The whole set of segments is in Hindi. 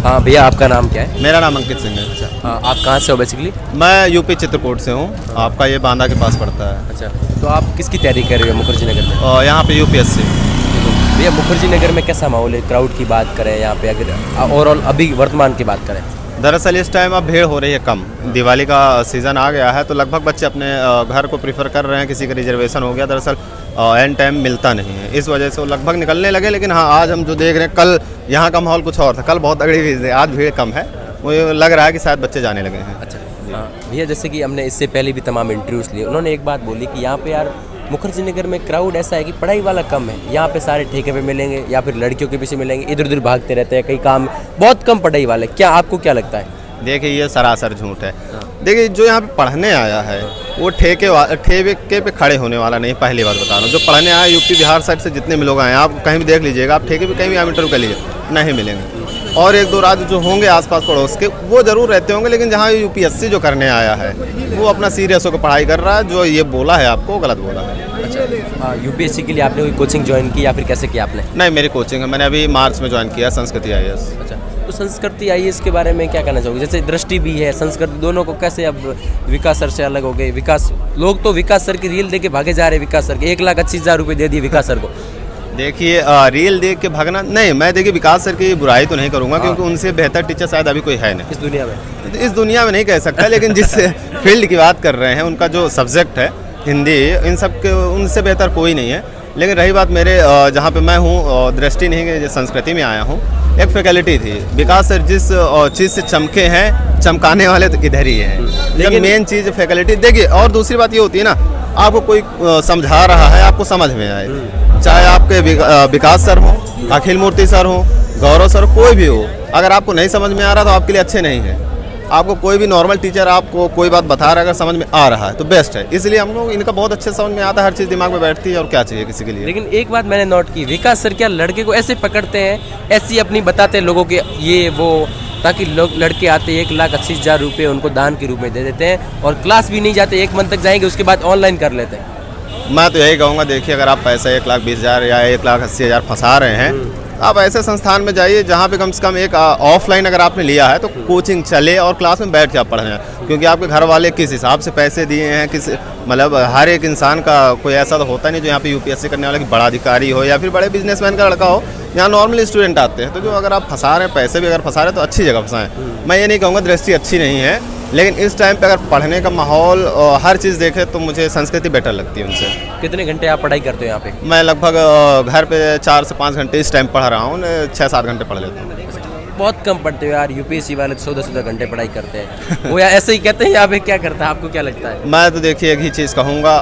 हाँ भैया, आपका नाम क्या है? मेरा नाम अंकित सिंह है। अच्छा, आप कहाँ से हो बेसिकली? मैं यूपी चित्रकूट से हूँ। आपका ये बांदा के पास पड़ता है। अच्छा, तो आप किसकी तैयारी कर रहे हो मुखर्जी नगर में? और यहाँ पे यूपीएससी। भैया मुखर्जी नगर में कैसा माहौल है? क्राउड की बात करें यहाँ पे, अगर ओवरऑल अभी वर्तमान की बात करें? दरअसल इस टाइम अब भीड़ हो रही है कम। दिवाली का सीज़न आ गया है तो लगभग बच्चे अपने घर को प्रीफर कर रहे हैं। किसी का रिजर्वेशन हो गया, दरअसल एंड टाइम मिलता नहीं है, इस वजह से वो लगभग निकलने लगे। लेकिन हाँ, आज हम जो देख रहे हैं, कल यहाँ का माहौल कुछ और था। कल बहुत तगड़ी भीड़ थी, आज भीड़ कम है। मुझे लग रहा है कि शायद बच्चे जाने लगे हैं। अच्छा हाँ भैया, जैसे कि हमने इससे पहले भी तमाम इंटरव्यूज़ लिए, उन्होंने एक बात बोली कि यहाँ पे यार मुखर्जी नगर में क्राउड ऐसा है कि पढ़ाई वाला कम है। यहाँ पे सारे ठेके पे मिलेंगे या फिर लड़कियों के पीछे मिलेंगे, इधर उधर भागते रहते हैं, कई काम बहुत कम पढ़ाई वाले। क्या आपको क्या लगता है? देखिए, ये सरासर झूठ है। देखिए, जो यहाँ पे पढ़ने आया है वो ठेके पे खड़े होने वाला नहीं। पहली बात बता रहा हूँ, जो पढ़ने आया यूपी बिहार साइड से जितने भी लोग आए हैं, आप कहीं भी देख लीजिएगा, आप ठेके पे कहीं भी आप इंटरव्यू कर लीजिए, नहीं मिलेंगे। और एक दो राज्य जो होंगे आसपास पड़ोस के, वो जरूर रहते होंगे। लेकिन जहाँ यूपीएससी जो करने आया है वो अपना सीरियस होकर पढ़ाई कर रहा है। जो ये बोला है आपको, गलत बोला है। अच्छा, यूपीएससी के लिए आपने कोई कोचिंग ज्वाइन की या फिर कैसे किया आपने? नहीं, मेरी कोचिंग है। मैंने अभी मार्च में ज्वाइन किया संस्कृति IAS। अच्छा, तो संस्कृति IAS के बारे में क्या कहना चाहोगे? जैसे दृष्टि भी है, संस्कृति, दोनों को कैसे अब विकास सर से अलग हो गए? विकास लोग तो विकास सर की रील देके भागे जा रहे हैं। विकास सर के 1,80,000 रुपये दे दिए विकास सर को। देखिए, रील देख के भागना नहीं। मैं देखिए विकास सर की बुराई तो नहीं करूंगा, क्योंकि उनसे बेहतर टीचर शायद अभी कोई है नहीं इस दुनिया में। इस दुनिया में नहीं कह सकता, लेकिन जिस फील्ड की बात कर रहे हैं, उनका जो सब्जेक्ट है हिंदी, इन सब के उनसे बेहतर कोई नहीं है। लेकिन रही बात मेरे जहाँ पे मैं हूँ, दृष्टि नहीं है, संस्कृति में आया हूँ, एक फैकल्टी थी। विकास सर जिस चीज़ से चमके हैं, चमकाने वाले तो इधर ही हैं। लेकिन मेन चीज़ फैकल्टी। देखिए, और दूसरी बात ये होती है ना, आपको कोई समझा रहा है, आपको समझ में आए, चाहे आपके विकास सर हो, अखिल मूर्ति सर हो, गौरव सर, कोई भी हो, अगर आपको नहीं समझ में आ रहा तो आपके लिए अच्छे नहीं है। आपको कोई भी नॉर्मल टीचर आपको कोई बात बता रहा है, अगर समझ में आ रहा है तो बेस्ट है। इसलिए हम लोग इनका बहुत अच्छे समझ में आता है, हर चीज़ दिमाग में बैठती है, और क्या चाहिए किसी के लिए। लेकिन एक बात मैंने नोट की, विकास सर क्या लड़के को ऐसे पकड़ते हैं, ऐसी अपनी बताते हैं लोगों के ये वो, ताकि लोग लड़के आते 1,80,000 रुपये उनको दान के रूप में दे देते हैं, और क्लास भी नहीं जाते, 1 मंथ तक जाएंगे, उसके बाद ऑनलाइन कर लेते हैं। मैं तो यही कहूँगा, देखिए, अगर आप पैसा 1,20,000 या 1,80,000 फंसा रहे हैं, आप ऐसे संस्थान में जाइए जहाँ पे कम से कम एक ऑफलाइन अगर आपने लिया है तो कोचिंग चले और क्लास में बैठ के आप पढ़ें। क्योंकि आपके घर वाले किस हिसाब से पैसे दिए हैं, किस मतलब हर एक इंसान का कोई ऐसा तो होता नहीं जो यहाँ पे यूपीएससी करने वाला कि बड़ा अधिकारी हो या फिर बड़े बिजनेसमैन का लड़का हो। यहाँ नॉर्मल स्टूडेंट आते हैं। तो जो अगर आप फंसा रहे हैं, पैसे भी अगर फंसा रहे हैं, तो अच्छी जगह फंसाएं। मैं ये नहीं कहूँगा दृष्टि अच्छी नहीं है, लेकिन इस टाइम पे अगर पढ़ने का माहौल और हर चीज़ देखे तो मुझे संस्कृति बेटर लगती है उनसे। कितने घंटे आप पढ़ाई करते हो यहाँ पे? मैं लगभग घर पे 4 से 5 घंटे इस टाइम पढ़ रहा हूँ, 6-7 घंटे पढ़ लेता हूँ। बहुत कम पढ़ते हो यार, यूपीएससी वाले 14-14 घंटे पढ़ाई करते हैं। वो यार ऐसे ही कहते हैं, यहाँ पे क्या करता है, आपको क्या लगता है? मैं तो देखिए एक ही चीज़ कहूँगा,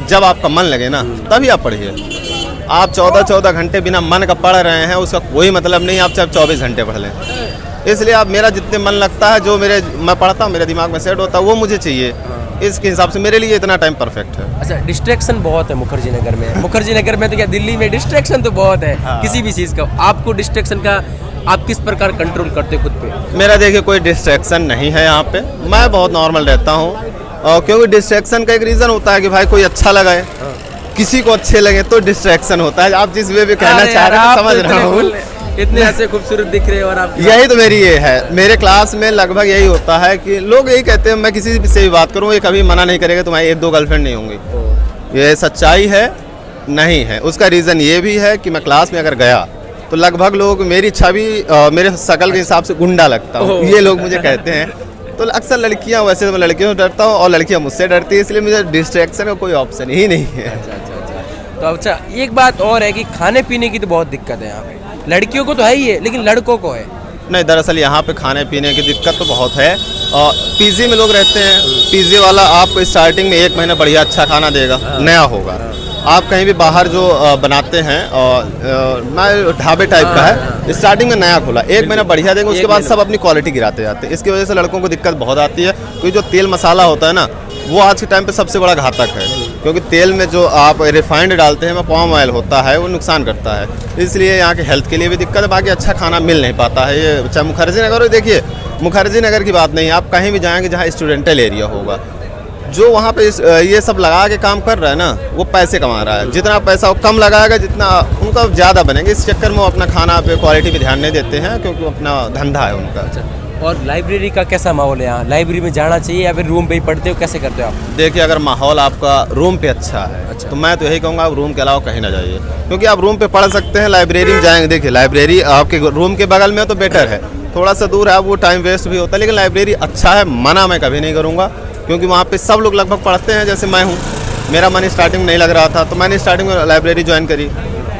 जब आपका मन लगे ना तभी आप पढ़िए। आप 14-14 घंटे बिना मन का पढ़ रहे हैं, उसका कोई मतलब नहीं। आप चाहे 24 घंटे पढ़ लें, इसलिए आप मेरा जितने मन लगता है, जो मैं पढ़ता हूँ, मेरे दिमाग में सेट होता है, वो मुझे चाहिए। इसके हिसाब से मेरे लिए इतना टाइम परफेक्ट है। अच्छा, डिस्ट्रैक्शन बहुत है मुखर्जी नगर में। मुखर्जी नगर में तो क्या, दिल्ली में डिस्ट्रैक्शन तो बहुत है। किसी भी चीज़ का आपको डिस्ट्रैक्शन का आप किस प्रकार कंट्रोल करते खुद पे? मेरा देखिए कोई डिस्ट्रैक्शन नहीं है यहाँ पे। मैं बहुत नॉर्मल रहता हूँ, क्योंकि डिस्ट्रैक्शन का एक रीज़न होता है कि भाई कोई अच्छा लगे, किसी को अच्छे लगे तो डिस्ट्रैक्शन होता है। आप जिस वे भी कहना चाह रहे हैं समझ रहा हूँ। इतने ऐसे खूबसूरत दिख रहे हो, और आप यही तो मेरी ये है। मेरे क्लास में लगभग यही होता है कि लोग यही कहते हैं, मैं किसी से भी बात करूँ, ये कभी मना नहीं करेगा तुम्हारी 1-2 गर्लफ्रेंड नहीं होंगी। ये सच्चाई है नहीं है। उसका रीज़न ये भी है कि मैं क्लास में अगर गया तो लगभग लोग मेरी छवि मेरे शकल के हिसाब से गुंडा लगता हूँ, ये लोग मुझे कहते हैं। तो अक्सर लड़कियाँ, वैसे तो मैं लड़कियों से डरता हूँ और लड़कियाँ मुझसे डरती है, इसलिए मुझे डिस्ट्रैक्शन का कोई ऑप्शन ही नहीं है। तो अच्छा, एक बात और है कि खाने पीने की तो बहुत दिक्कत है यहाँ पे। लड़कियों को तो है ही है, लेकिन लड़कों को है नहीं। दरअसल यहाँ पे खाने पीने की दिक्कत तो बहुत है। पीजी में लोग रहते हैं, पीजी वाला आपको स्टार्टिंग में 1 महीना बढ़िया अच्छा खाना देगा, नया होगा। आप कहीं भी बाहर जो बनाते हैं, मैं ढाबे टाइप का है, स्टार्टिंग में नया खुला, 1 महीना बढ़िया देंगे, उसके बाद सब अपनी क्वालिटी गिराते जाते हैं। इसकी वजह से लड़कों को दिक्कत बहुत आती है, क्योंकि जो तेल मसाला होता है ना, वो आज के टाइम पे सबसे बड़ा घातक है। क्योंकि तेल में जो आप रिफाइंड डालते हैं, पाम ऑयल होता है, वो नुकसान करता है। इसलिए यहाँ के हेल्थ के लिए भी दिक्कत है। बाकी अच्छा खाना मिल नहीं पाता है। ये चाहे मुखर्जी नगर हो, देखिए मुखर्जी नगर की बात नहीं, आप कहीं भी जाएंगे जहाँ स्टूडेंटल एरिया होगा, जो वहाँ पे ये सब लगा के काम कर रहा है ना, वो पैसे कमा रहा है। जितना पैसा वो कम लगाएगा, जितना उनका ज़्यादा बनेंगे। इस चक्कर में वो अपना खाना पे क्वालिटी पे ध्यान नहीं देते हैं, क्योंकि अपना धंधा है उनका। और लाइब्रेरी का कैसा माहौल है यहाँ? लाइब्रेरी में जाना चाहिए या फिर रूम पे ही पढ़ते हो, कैसे करते हो आप? देखिए, अगर माहौल आपका रूम पे अच्छा है तो मैं तो यही कहूँगा आप रूम के अलावा कहीं ना जाइए, क्योंकि आप रूम पे पढ़ सकते हैं, लाइब्रेरी में जाएंगे। देखिए, लाइब्रेरी आपके रूम के बगल में तो बेटर है, थोड़ा सा दूर है, वो टाइम वेस्ट भी होता है, लेकिन लाइब्रेरी अच्छा है, मना मैं कभी नहीं करूँगा, क्योंकि वहाँ पे सब लोग लगभग पढ़ते हैं। जैसे मैं हूँ, मेरा मन स्टार्टिंग में नहीं लग रहा था, तो मैंने स्टार्टिंग में लाइब्रेरी ज्वाइन करी,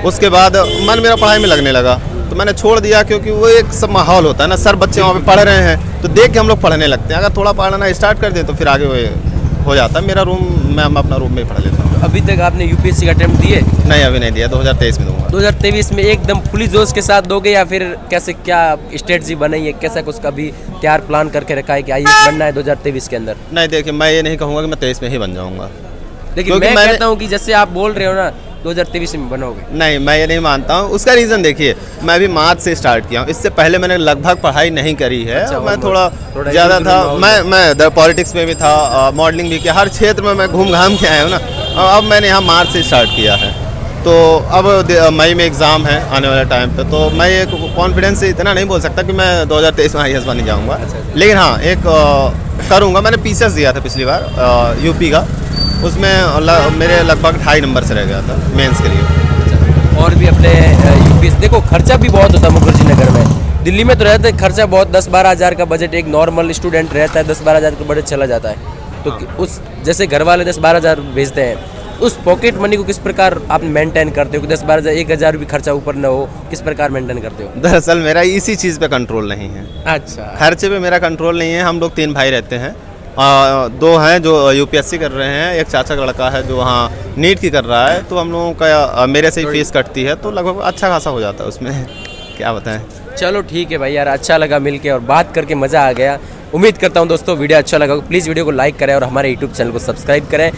उसके बाद मन मेरा पढ़ाई में लगने लगा, तो मैंने छोड़ दिया, क्योंकि वो एक सब माहौल होता है ना, सर बच्चे वहाँ पे पढ़ रहे हैं तो देख के हम लोग पढ़ने लगते हैं। अगर थोड़ा पढ़ना स्टार्ट कर दें तो फिर आगे वो हो जाता है। मेरा रूम, मैं अपना रूम में ही पढ़ लेता हूँ। अभी तक आपने यूपीएससी का अटेम्प्ट दिए? नहीं, अभी नहीं दिया, 2023 में दूंगा। 2023 में एकदम पुलिस जोश के साथ दोगे या फिर कैसे, क्या स्ट्रेटजी बनाई है, कैसा कुछ कभी तैयार प्लान करके रखा है कि आईएएस बनना है 2023 के अंदर? नहीं, देखिए, मैं ये नहीं कहूँगा कि मैं 23 में ही बन जाऊँगा, लेकिन मैं कहता हूँ कि जैसे आप बोल रहे हो ना 2023 में बनोगे। नहीं, मैं ये नहीं मानता हूँ। उसका रीज़न देखिए, मैं अभी मार्च से स्टार्ट किया हूँ, इससे पहले मैंने लगभग पढ़ाई नहीं करी है। अच्छा, मैं थोड़ा ज़्यादा था, मैं पॉलिटिक्स में भी था, मॉडलिंग भी किया, हर क्षेत्र में मैं घूम घाम के आया हूँ ना। अब मैंने यहाँ मार्च से स्टार्ट किया है, तो अब मई में एग्ज़ाम है आने वाले टाइम पे, तो मैं एक कॉन्फिडेंस से इतना नहीं बोल सकता कि मैं 2023 में आईएएस बन जाऊँगा। लेकिन हाँ, एक करूँगा। मैंने पीसीएस दिया था पिछली बार यूपी का, उसमें मेरे लगभग 2.5 नंबर से रह गया था मेंस के लिए। और भी अपने यूपी, देखो खर्चा भी बहुत होता है मुखर्जी नगर में। दिल्ली में तो रहता है खर्चा बहुत, 10-12 हज़ार का बजट एक नॉर्मल स्टूडेंट रहता है, 10-12 हज़ार का बजट चला जाता है। तो उस जैसे घर वाले 10-12 हज़ार भेजते हैं, उस पॉकेट मनी को किस प्रकार आप मेंटेन करते हो कि 10-12 हज़ार, 1,000 भी खर्चा ऊपर न हो, किस प्रकार मेंटेन करते हो? दरअसल मेरा इसी चीज़ पे कंट्रोल नहीं है। अच्छा, खर्चे पे मेरा कंट्रोल नहीं है। हम लोग 3 भाई रहते हैं, 2 हैं जो यूपीएससी कर रहे हैं, एक चाचा का लड़का है जो वहाँ नीट की कर रहा है, तो हम लोगों का मेरे से ही फीस कटती है, तो लगभग अच्छा खासा हो जाता है उसमें। क्या बताएं। चलो ठीक है भाई यार, अच्छा लगा मिलके और बात करके मज़ा आ गया। उम्मीद करता हूँ दोस्तों वीडियो अच्छा लगा, प्लीज़ वीडियो को लाइक करें और हमारे यूट्यूब चैनल को सब्सक्राइब करें।